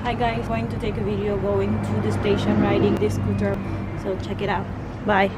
Hi guys, going to take a video going to the station riding this scooter, so check it out. Bye.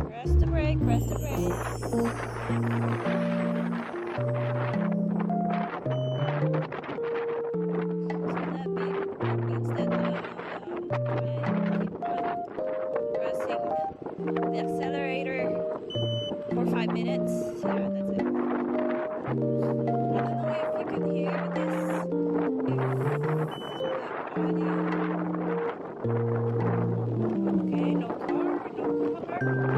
Press the brake. Pressing the accelerator for 5 minutes. Yeah, that's it. I don't know if you can hear this. Okay, no car, no car.